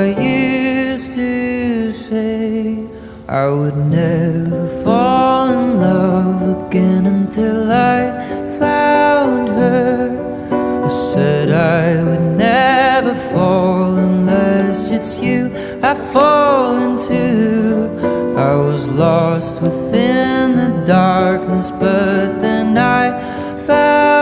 I used to say I would never fall in love again until I found her. I said I would never fall unless it's you I fall into. I was lost within the darkness, but then I found